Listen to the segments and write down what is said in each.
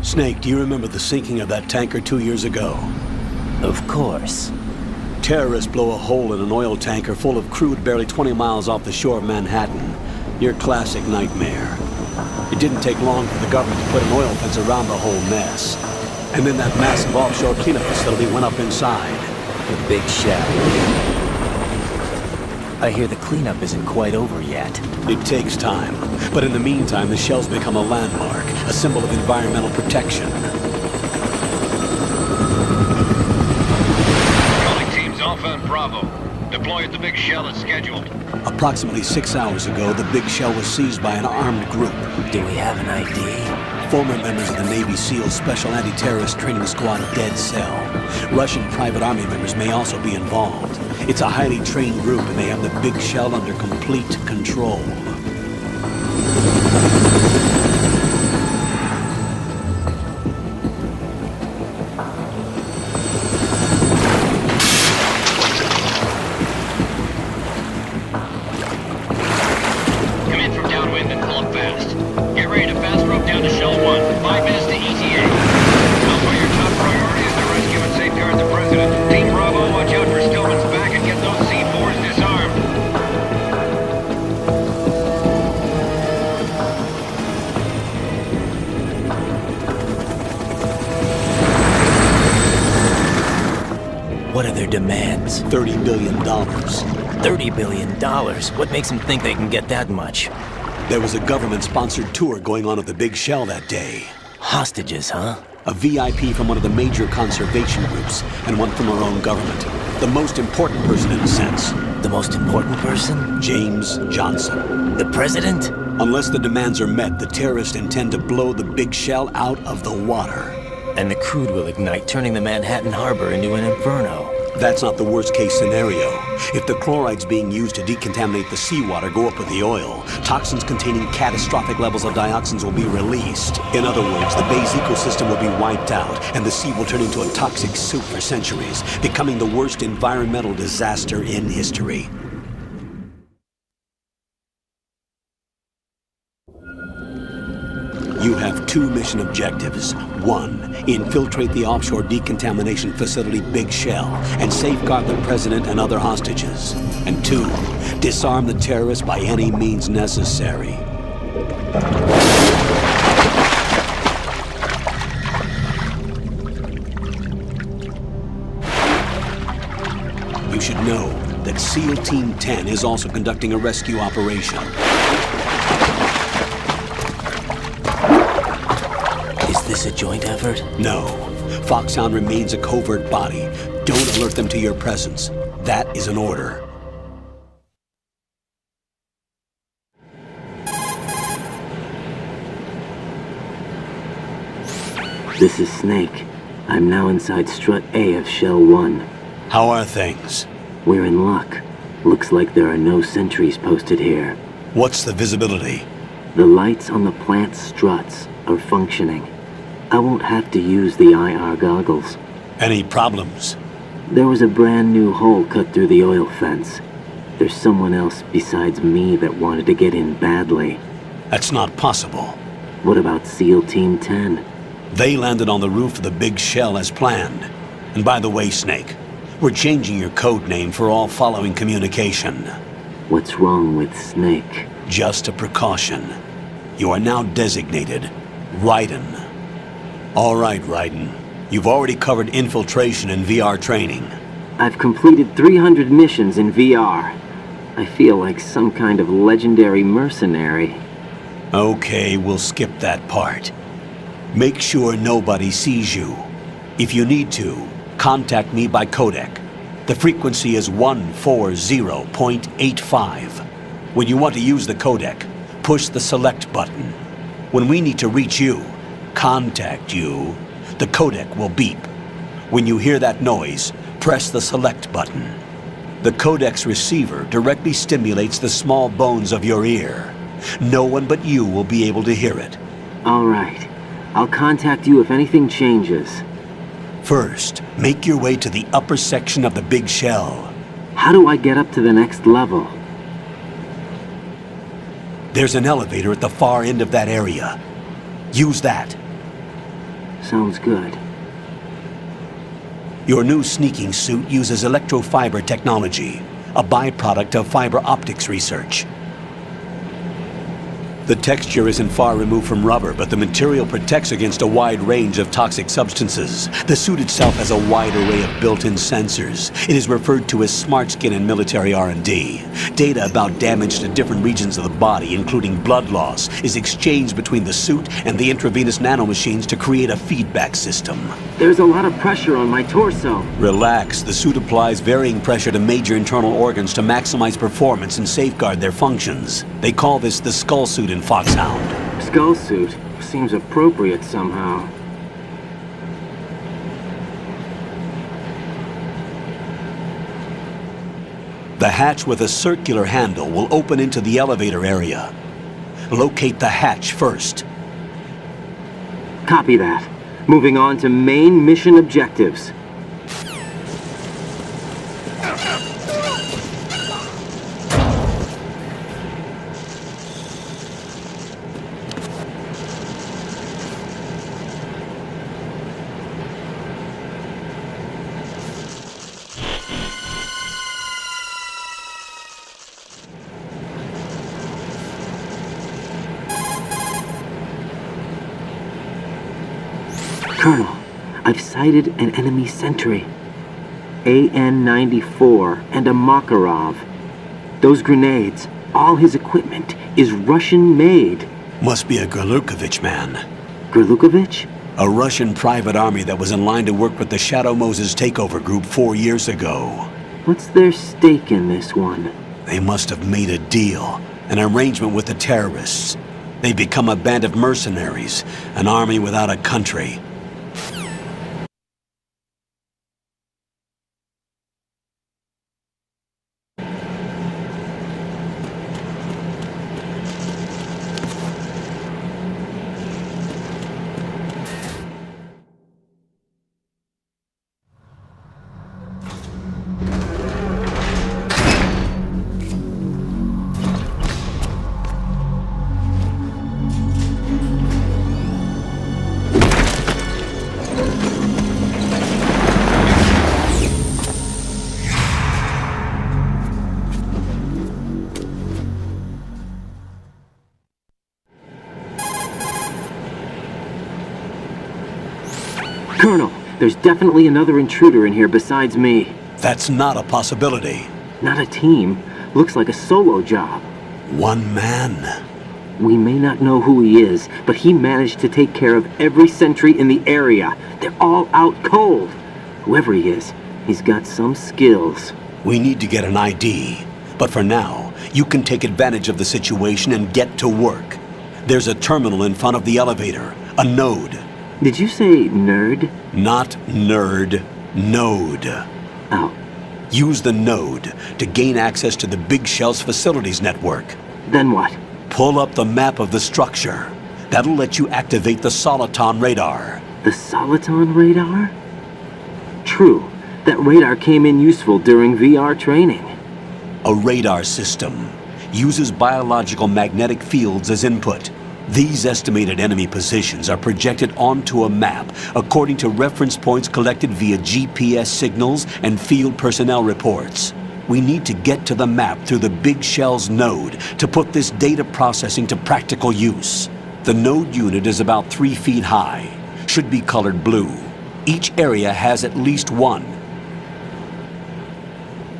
Snake, do you remember the sinking of that tanker 2 years ago? Of course. Terrorists blow a hole in an oil tanker full of crude barely 20 miles off the shore of Manhattan. Your classic nightmare. It didn't take long for the government to put an oil fence around the whole mess. And then that massive offshore cleanup facility went up inside. The big shell. I hear the cleanup isn't quite over yet. It takes time. But in the meantime, the shell's become a landmark, a symbol of environmental protection. Calling teams Alpha and Bravo. Deploy at the big shell as scheduled. Approximately 6 hours ago, the big shell was seized by an armed group. Do we have an ID? Former members of the Navy SEAL Special Anti-Terrorist Training Squad Dead Cell. Russian private army members may also be involved. It's a highly trained group and they have the big shell under complete control. Come in from downwind and pull up fast. Get ready to fast rope down to Shell 1. 5 minutes to ETA. Alpha, your top priority is to rescue and safeguard the President. Team Bravo, watch out for Stillman's back and get those C4s disarmed. What are their demands? $30 billion. $30 billion? What makes them think they can get that much? There was a government-sponsored tour going on at the big shell that day. Hostages, huh? A VIP from one of the major conservation groups, and one from our own government. The most important person in a sense. The most important person? James Johnson. The president? Unless the demands are met, the terrorists intend to blow the big shell out of the water. And the crude will ignite, turning the Manhattan harbor into an inferno. That's not the worst-case scenario. If the chlorides being used to decontaminate the seawater go up with the oil, toxins containing catastrophic levels of dioxins will be released. In other words, the bay's ecosystem will be wiped out, and the sea will turn into a toxic soup for centuries, becoming the worst environmental disaster in history. You have 2 mission objectives. 1, infiltrate the offshore decontamination facility Big Shell and safeguard the president and other hostages. And 2, disarm the terrorists by any means necessary. You should know that SEAL Team 10 is also conducting a rescue operation. Is this a joint effort? No. Foxhound remains a covert body. Don't alert them to your presence. That is an order. This is Snake. I'm now inside Strut A of Shell 1. How are things? We're in luck. Looks like there are no sentries posted here. What's the visibility? The lights on the plant struts are functioning. I won't have to use the IR goggles. Any problems? There was a brand new hole cut through the oil fence. There's someone else besides me that wanted to get in badly. That's not possible. What about SEAL Team 10? They landed on the roof of the Big Shell as planned. And by the way, Snake, we're changing your code name for all following communication. What's wrong with Snake? Just a precaution. You are now designated Raiden. All right, Raiden. You've already covered infiltration and VR training. I've completed 300 missions in VR. I feel like some kind of legendary mercenary. Okay, we'll skip that part. Make sure nobody sees you. If you need to, contact me by codec. The frequency is 140.85. When you want to use the codec, push the select button. When we need to reach you, contact you, the codec will beep. When you hear that noise, press the select button. The codec's receiver directly stimulates the small bones of your ear. No one but you will be able to hear it. All right. I'll contact you if anything changes. First, make your way to the upper section of the Big Shell. How do I get up to the next level? There's an elevator at the far end of that area. Use that. Sounds good. Your new sneaking suit uses electrofiber technology, a byproduct of fiber optics research. The texture isn't far removed from rubber, but the material protects against a wide range of toxic substances. The suit itself has a wide array of built-in sensors. It is referred to as smart skin in military R&D. Data about damage to different regions of the body, including blood loss, is exchanged between the suit and the intravenous nanomachines to create a feedback system. There's a lot of pressure on my torso. Relax. The suit applies varying pressure to major internal organs to maximize performance and safeguard their functions. They call this the skull suit in Foxhound. Skull suit seems appropriate somehow. The hatch with a circular handle will open into the elevator area. Locate the hatch first. Copy that. Moving on to main mission objectives. Colonel, I've sighted an enemy sentry. AN-94 and a Makarov. Those grenades, all his equipment, is Russian-made. Must be a Gerlukovich man. Gerlukovich? A Russian private army that was in line to work with the Shadow Moses takeover group 4 years ago. What's their stake in this one? They must have made a deal, an arrangement with the terrorists. They've become a band of mercenaries, an army without a country. Colonel, there's definitely another intruder in here besides me. That's not a possibility. Not a team. Looks like a solo job. One man. We may not know who he is, but he managed to take care of every sentry in the area. They're all out cold. Whoever he is, he's got some skills. We need to get an ID. But for now, you can take advantage of the situation and get to work. There's a terminal in front of the elevator. A node. Did you say nerd? Not nerd. Node. Oh. Use the node to gain access to the Big Shell's facilities network. Then what? Pull up the map of the structure. That'll let you activate the Soliton radar. The Soliton radar? True. That radar came in useful during VR training. A radar system uses biological magnetic fields as input. These estimated enemy positions are projected onto a map according to reference points collected via GPS signals and field personnel reports. We need to get to the map through the Big Shell's node to put this data processing to practical use. The node unit is about 3 feet high, should be colored blue. Each area has at least one.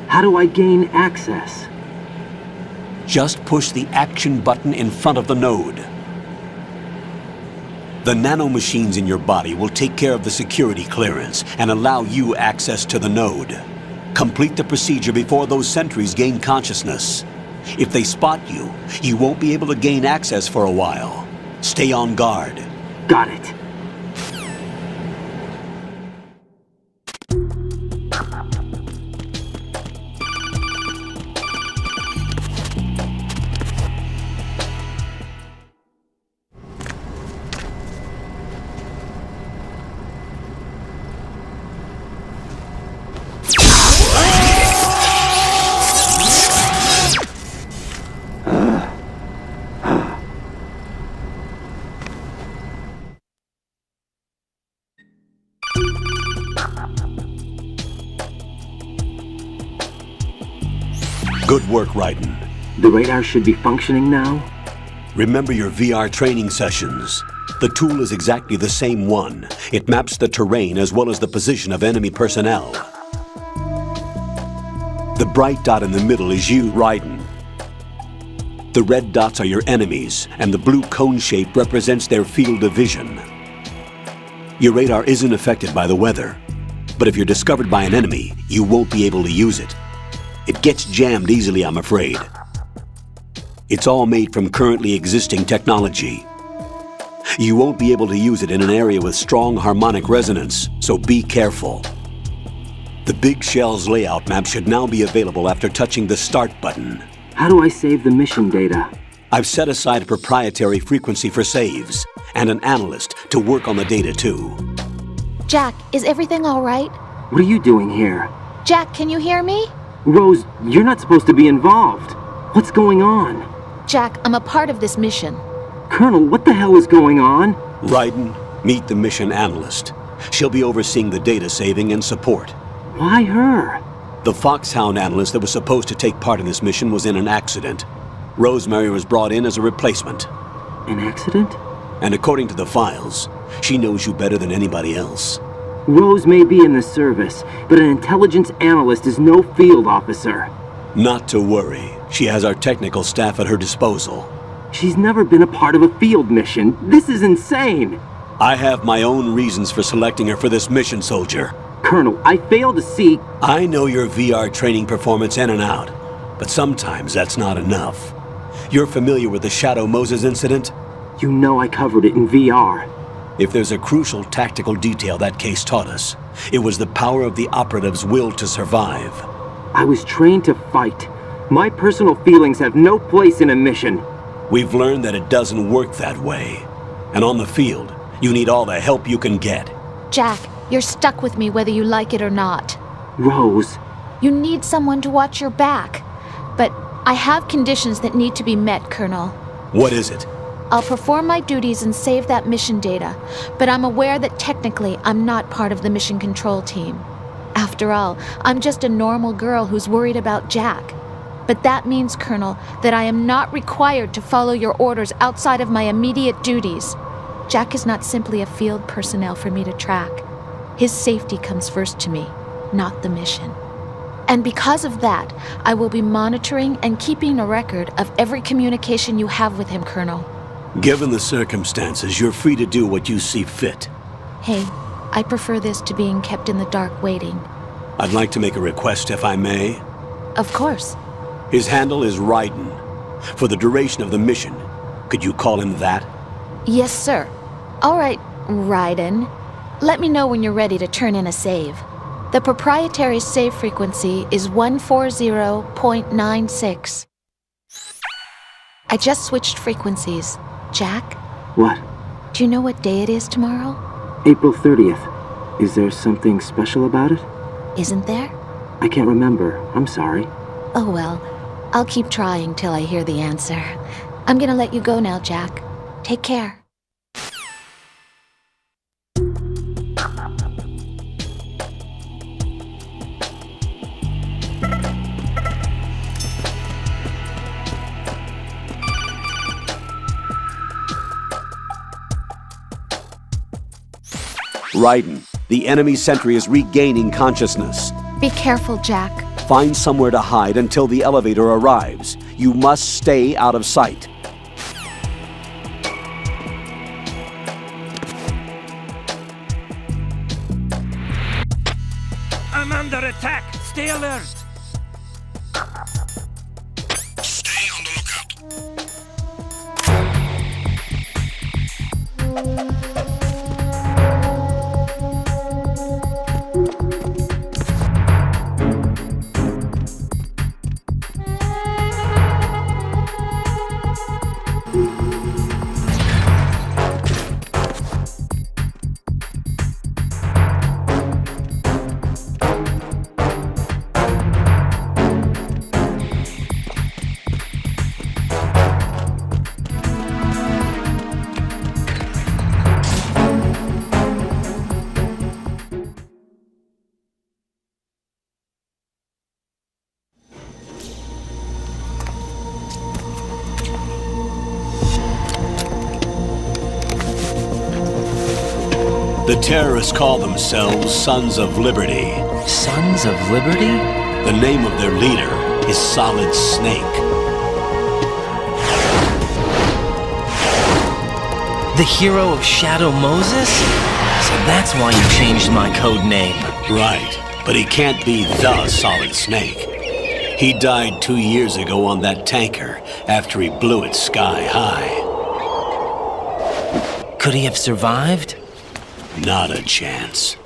How do I gain access? Just push the action button in front of the node. The nanomachines in your body will take care of the security clearance and allow you access to the node. Complete the procedure before those sentries gain consciousness. If they spot you, you won't be able to gain access for a while. Stay on guard. Got it. Good work, Raiden. The radar should be functioning now? Remember your VR training sessions. The tool is exactly the same one. It maps the terrain as well as the position of enemy personnel. The bright dot in the middle is you, Raiden. The red dots are your enemies, and the blue cone shape represents their field of vision. Your radar isn't affected by the weather, but if you're discovered by an enemy, you won't be able to use it. It gets jammed easily, I'm afraid. It's all made from currently existing technology. You won't be able to use it in an area with strong harmonic resonance, so be careful. The Big Shell's layout map should now be available after touching the Start button. How do I save the mission data? I've set aside a proprietary frequency for saves, and an analyst to work on the data too. Jack, is everything all right? What are you doing here? Jack, can you hear me? Rose, you're not supposed to be involved. What's going on? Jack, I'm a part of this mission. Colonel, what the hell is going on? Raiden, meet the mission analyst. She'll be overseeing the data saving and support. Why her? The Foxhound analyst that was supposed to take part in this mission was in an accident. Rosemary was brought in as a replacement. An accident? And according to the files, she knows you better than anybody else. Rose may be in the service, but an intelligence analyst is no field officer. Not to worry. She has our technical staff at her disposal. She's never been a part of a field mission. This is insane! I have my own reasons for selecting her for this mission, soldier. Colonel, I fail to see... I know your VR training performance in and out, but sometimes that's not enough. You're familiar with the Shadow Moses incident? You know I covered it in VR. If there's a crucial tactical detail that case taught us, it was the power of the operative's will to survive. I was trained to fight. My personal feelings have no place in a mission. We've learned that it doesn't work that way. And on the field, you need all the help you can get. Jack, you're stuck with me whether you like it or not. Rose. You need someone to watch your back. But I have conditions that need to be met, Colonel. What is it? I'll perform my duties and save that mission data, but I'm aware that technically I'm not part of the mission control team. After all, I'm just a normal girl who's worried about Jack. But that means, Colonel, that I am not required to follow your orders outside of my immediate duties. Jack is not simply a field personnel for me to track. His safety comes first to me, not the mission. And because of that, I will be monitoring and keeping a record of every communication you have with him, Colonel. Given the circumstances, you're free to do what you see fit. Hey, I prefer this to being kept in the dark waiting. I'd like to make a request, if I may. Of course. His handle is Raiden. For the duration of the mission, could you call him that? Yes, sir. All right, Raiden. Let me know when you're ready to turn in a save. The proprietary save frequency is 140.96. I just switched frequencies. Jack? What? Do you know what day it is tomorrow? April 30th. Is there something special about it? Isn't there? I can't remember. I'm sorry. Oh well, I'll keep trying till I hear the answer. I'm gonna let you go now, Jack. Take care. Raiden, the enemy sentry is regaining consciousness. Be careful, Jack. Find somewhere to hide until the elevator arrives. You must stay out of sight. I'm under attack! Stay alert! Stay on the lookout. The terrorists call themselves Sons of Liberty. Sons of Liberty? The name of their leader is Solid Snake. The hero of Shadow Moses? So that's why you changed my code name. Right, but he can't be the Solid Snake. He died 2 years ago on that tanker after he blew it sky high. Could he have survived? Not a chance.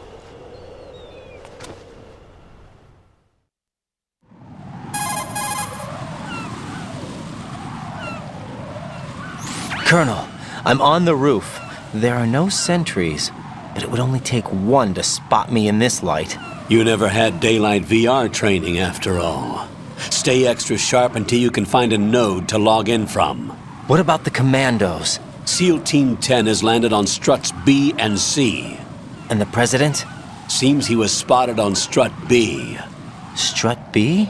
Colonel, I'm on the roof. There are no sentries, but it would only take one to spot me in this light. You never had daylight VR training after all. Stay extra sharp until you can find a node to log in from. What about the commandos? SEAL Team 10 has landed on struts B and C. And the president? Seems he was spotted on strut B. Strut B?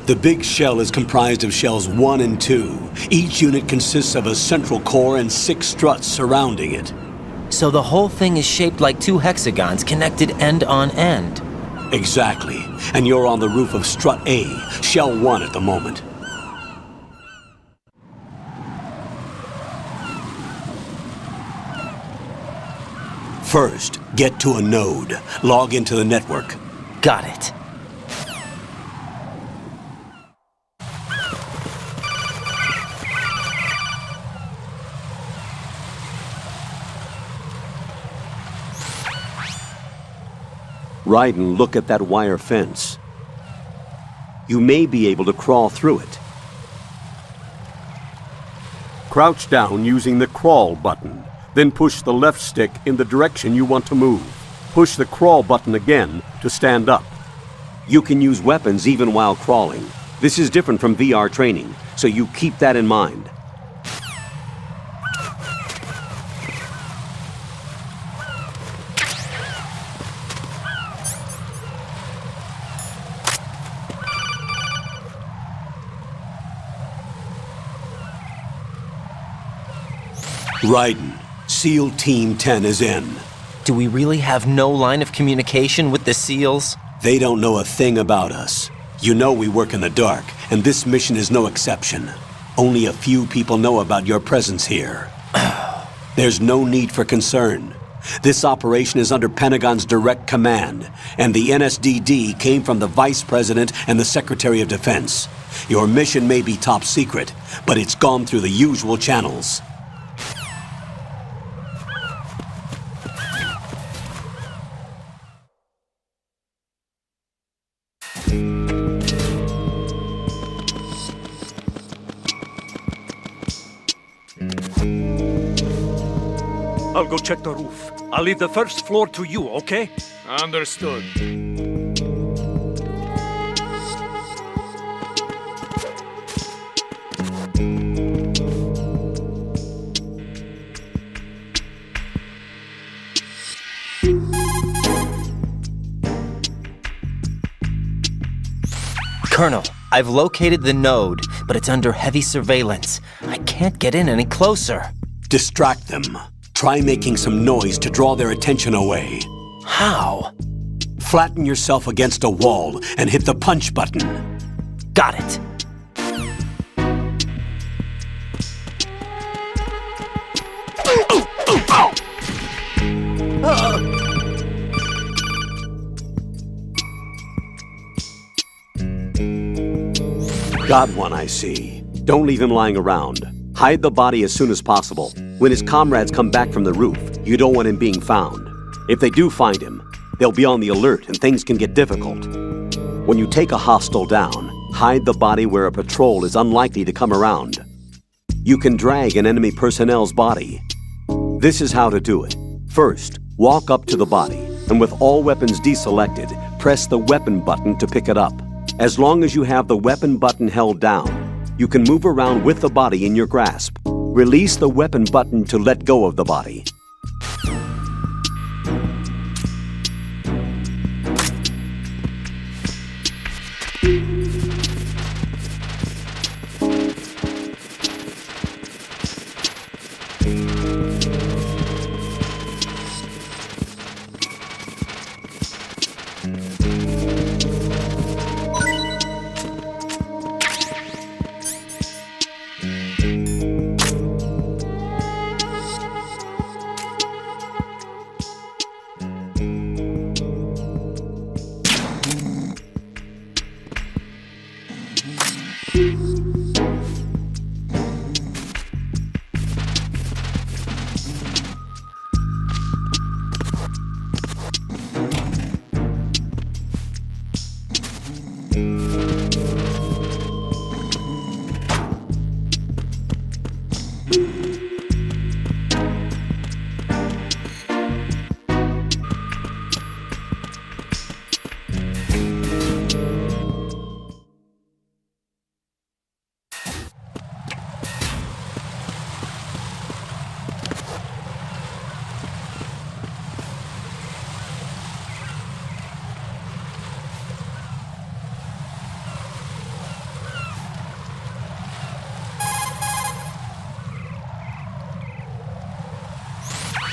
The big shell is comprised of shells 1 and 2. Each unit consists of a central core and 6 struts surrounding it. So the whole thing is shaped like 2 hexagons connected end on end. Exactly. And you're on the roof of strut A, shell 1 at the moment. First, get to a node. Log into the network. Got it. Ride and look at that wire fence. You may be able to crawl through it. Crouch down using the crawl button. Then push the left stick in the direction you want to move. Push the crawl button again to stand up. You can use weapons even while crawling. This is different from VR training, so you keep that in mind. Raiden, SEAL Team 10 is in. Do we really have no line of communication with the SEALs? They don't know a thing about us. You know we work in the dark, and this mission is no exception. Only a few people know about your presence here. There's no need for concern. This operation is under Pentagon's direct command, and the NSDD came from the Vice President and the Secretary of Defense. Your mission may be top secret, but it's gone through the usual channels. I'll go check the roof. I'll leave the first floor to you, okay? Understood. Colonel, I've located the node, but it's under heavy surveillance. I can't get in any closer. Distract them. Try making some noise to draw their attention away. How? Flatten yourself against a wall and hit the punch button. Got it. Got one, I see. Don't leave him lying around. Hide the body as soon as possible. When his comrades come back from the roof, you don't want him being found. If they do find him, they'll be on the alert and things can get difficult. When you take a hostile down, hide the body where a patrol is unlikely to come around. You can drag an enemy personnel's body. This is how to do it. First, walk up to the body, and with all weapons deselected, press the weapon button to pick it up. As long as you have the weapon button held down, you can move around with the body in your grasp. Release the weapon button to let go of the body.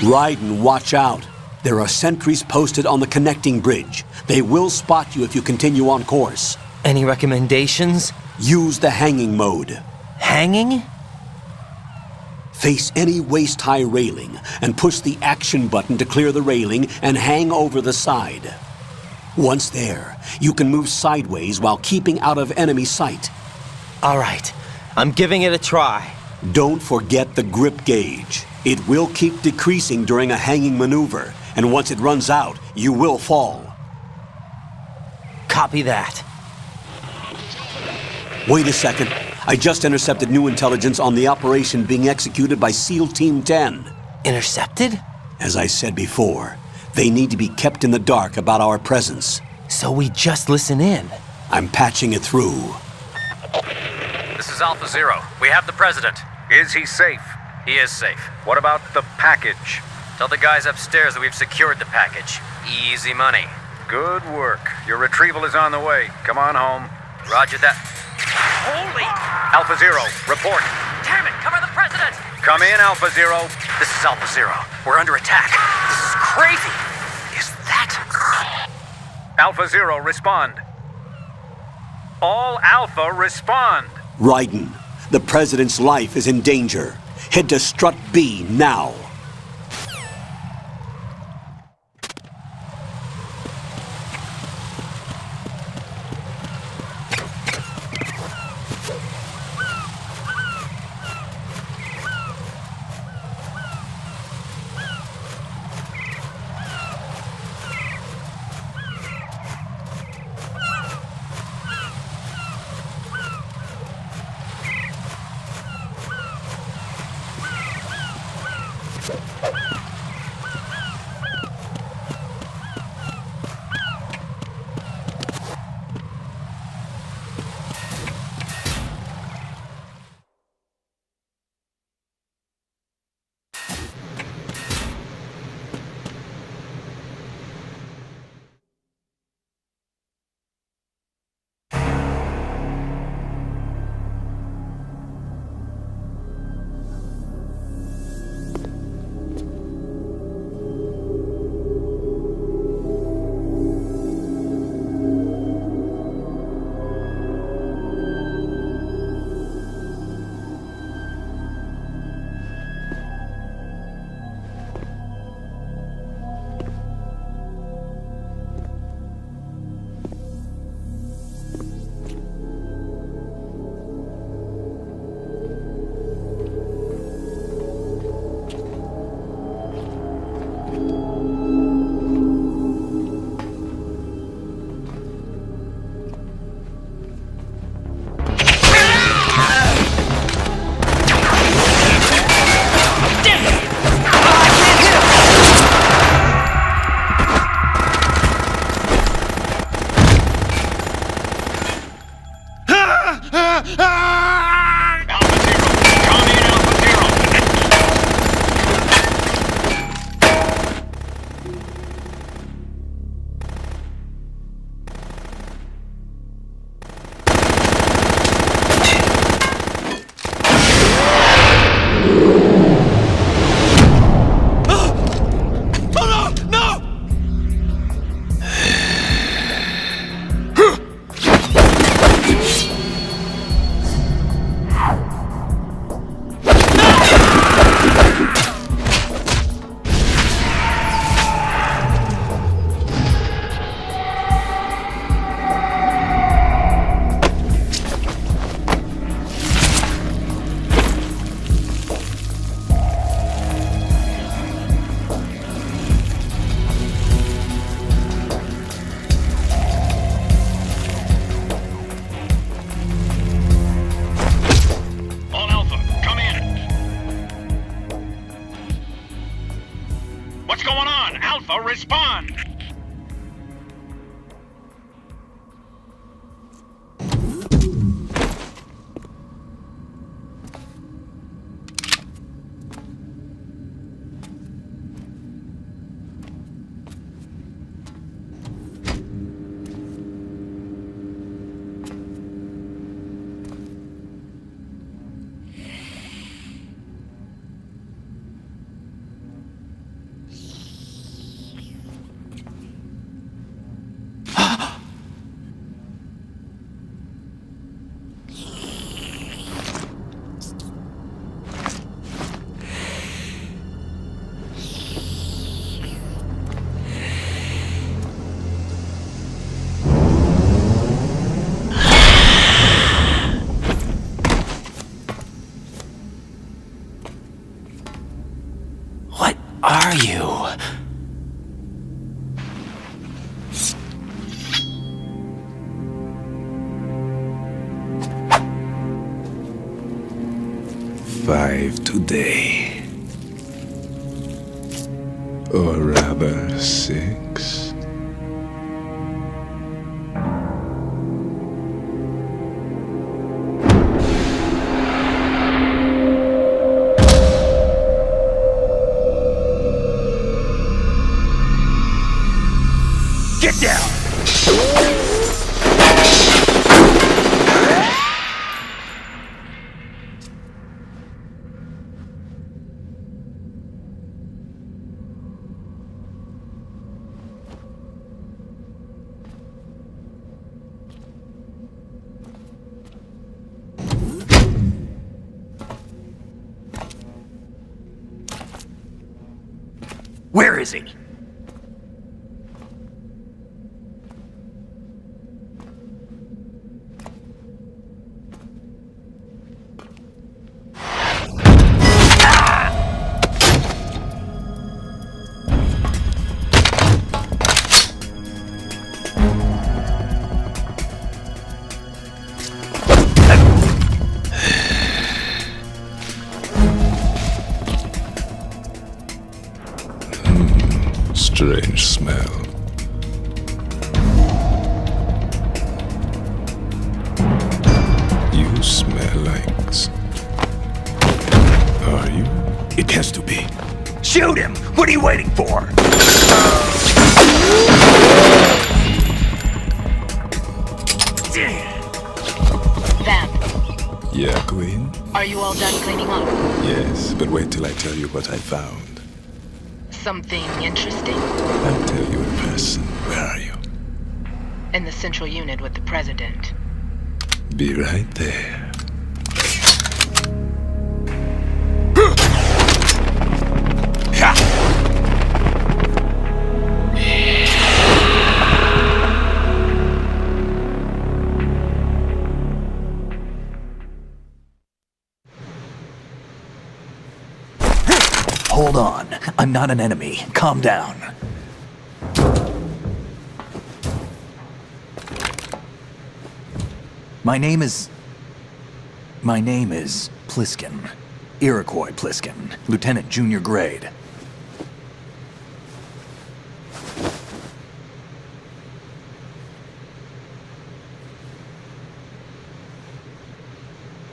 Raiden, watch out. There are sentries posted on the connecting bridge. They will spot you if you continue on course. Any recommendations? Use the hanging mode. Hanging? Face any waist-high railing and push the action button to clear the railing and hang over the side. Once there, you can move sideways while keeping out of enemy sight. All right, I'm giving it a try. Don't forget the grip gauge. It will keep decreasing during a hanging maneuver, and once it runs out, you will fall. Copy that. Wait a second. I just intercepted new intelligence on the operation being executed by SEAL Team 10. Intercepted? As I said before, they need to be kept in the dark about our presence. So we just listen in. I'm patching it through. This is Alpha Zero. We have the president. Is he safe? He is safe. What about the package? Tell the guys upstairs that we've secured the package. Easy money. Good work. Your retrieval is on the way. Come on home. Roger that. Holy! Alpha Zero, report. Damn it! Cover the president! Come in, Alpha Zero. This is Alpha Zero. We're under attack. This is crazy. Is that... Alpha Zero, respond. All Alpha, respond. Raiden, the President's life is in danger. Head to Strut B now. 5 today. Or rather, 6. Get down! Where is he? Strange smell. You smell like... Are you? It has to be. Shoot him! What are you waiting for? Vamp, Yeah, Queen? are you all done cleaning up? Yes, but wait till I tell you what I found. Something interesting? I'll tell you in person. Where are you? In the central unit with the president. Be right there. Hold on. I'm not an enemy. Calm down. My name is Pliskin. Iroquois Pliskin. Lieutenant Junior Grade.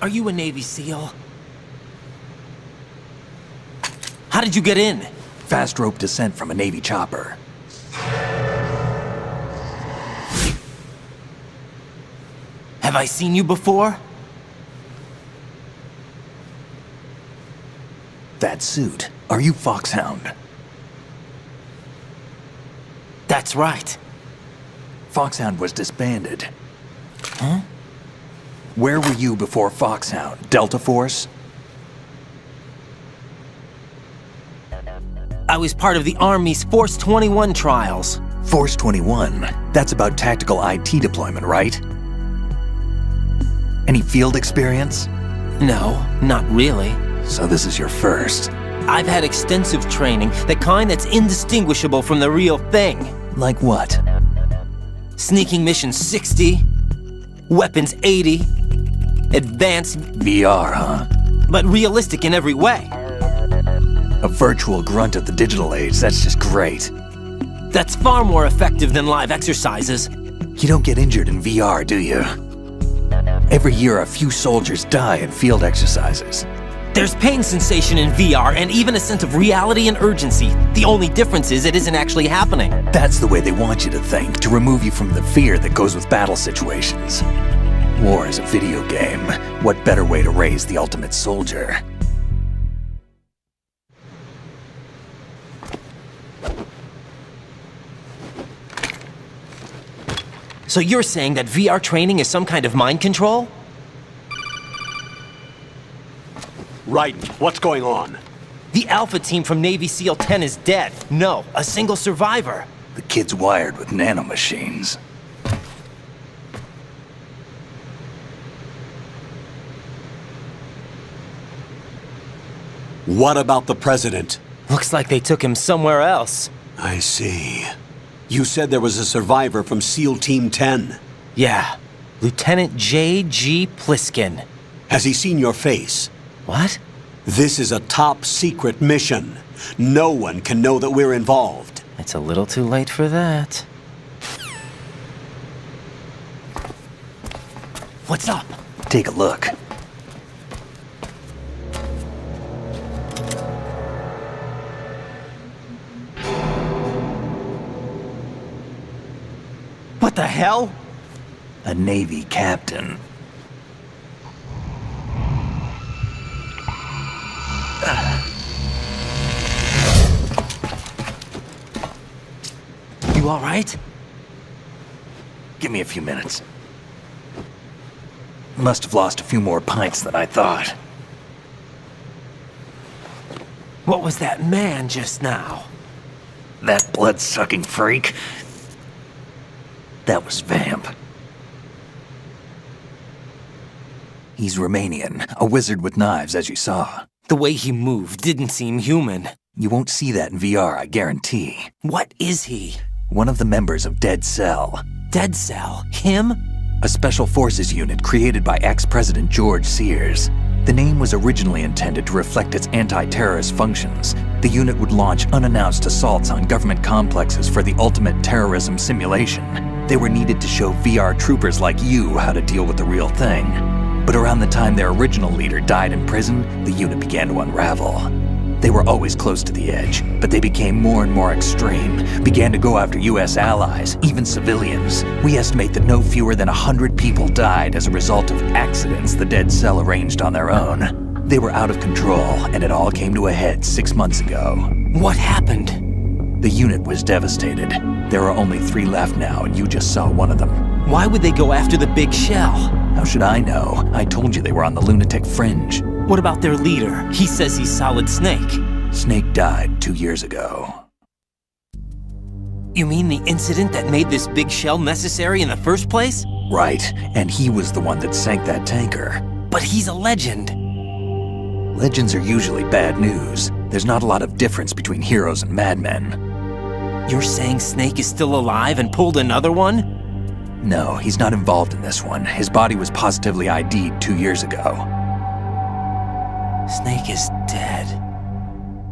Are you a Navy SEAL? How did you get in? Fast rope descent from a Navy chopper. Have I seen you before? That suit. Are you Foxhound? That's right. Foxhound was disbanded. Huh? Where were you before Foxhound? Delta Force? I was part of the Army's Force 21 trials. Force 21? That's about tactical IT deployment, right? Any field experience? No, not really. So this is your first. I've had extensive training, the kind that's indistinguishable from the real thing. Like what? Sneaking mission 60, weapons 80, advanced... VR, huh? But realistic in every way. A virtual grunt of the digital age, that's just great. That's far more effective than live exercises. You don't get injured in VR, do you? Every year, a few soldiers die in field exercises. There's pain sensation in VR and even a sense of reality and urgency. The only difference is it isn't actually happening. That's the way they want you to think, to remove you from the fear that goes with battle situations. War is a video game. What better way to raise the ultimate soldier? So you're saying that VR training is some kind of mind control? Right. What's going on? The Alpha team from Navy SEAL 10 is dead. No, a single survivor. The kid's wired with nanomachines. What about the president? Looks like they took him somewhere else. I see. You said there was a survivor from SEAL Team 10. Yeah, Lieutenant J.G. Pliskin. Has he seen your face? What? This is a top secret mission. No one can know that we're involved. It's a little too late for that. What's up? Take a look. What the hell? A Navy captain. You all right? Give me a few minutes. Must have lost a few more pints than I thought. What was that man just now? That blood-sucking freak? That was Vamp. He's Romanian, a wizard with knives, as you saw. The way he moved didn't seem human. You won't see that in VR, I guarantee. What is he? One of the members of Dead Cell. Dead Cell? Him? A special forces unit created by ex-President George Sears. The name was originally intended to reflect its anti-terrorist functions. The unit would launch unannounced assaults on government complexes for the ultimate terrorism simulation. They were needed to show VR troopers like you how to deal with the real thing. But around the time their original leader died in prison, the unit began to unravel. They were always close to the edge, but they became more and more extreme, began to go after US allies, even civilians. We estimate that no fewer than 100 people died as a result of accidents the Dead Cell arranged on their own. They were out of control, and it all came to a head 6 months ago. What happened? The unit was devastated. There are only 3 left now, and you just saw one of them. Why would they go after the big shell? How should I know? I told you they were on the lunatic fringe. What about their leader? He says he's Solid Snake. Snake died 2 years ago. You mean the incident that made this big shell necessary in the first place? Right, and he was the one that sank that tanker. But he's a legend. Legends are usually bad news. There's not a lot of difference between heroes and madmen. You're saying Snake is still alive and pulled another one? No, he's not involved in this one. His body was positively ID'd 2 years ago. Snake is dead.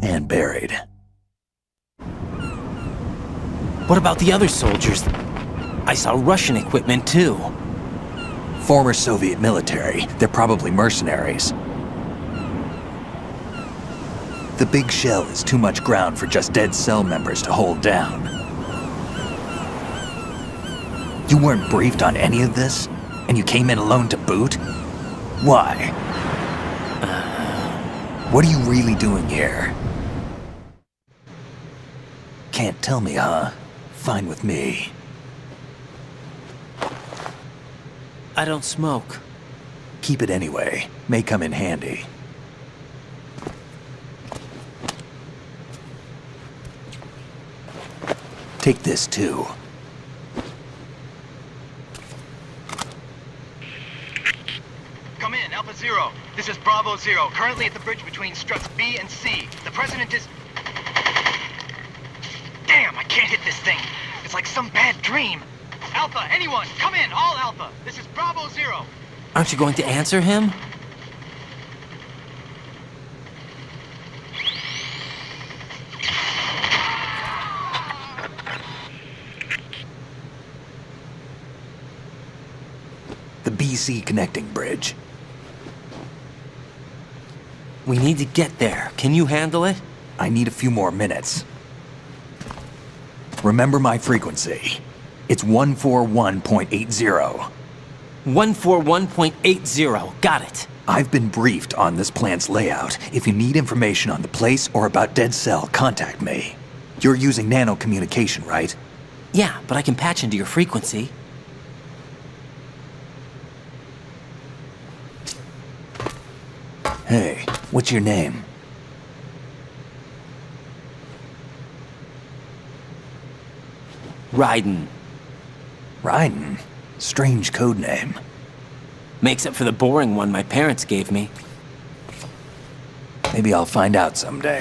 And buried. What about the other soldiers? I saw Russian equipment too. Former Soviet military. They're probably mercenaries. The big shell is too much ground for just Dead Cell members to hold down. You weren't briefed on any of this? And you came in alone to boot? Why? What are you really doing here? Can't tell me, huh? Fine with me. I don't smoke. Keep it anyway. May come in handy. Take this too. Come in, Alpha Zero. This is Bravo Zero, currently at the bridge between struts B and C. The President is... Damn, I can't hit this thing. It's like some bad dream. Alpha, anyone, come in, all Alpha. This is Bravo Zero. Aren't you going to answer him? The BC connecting bridge. We need to get there. Can you handle it? I need a few more minutes. Remember my frequency. It's 141.80. 141.80. Got it. I've been briefed on this plant's layout. If you need information on the place or about Dead Cell, contact me. You're using nano communication, right? Yeah, but I can patch into your frequency. Hey, what's your name? Raiden. Raiden? Strange code name. Makes up for the boring one my parents gave me. Maybe I'll find out someday.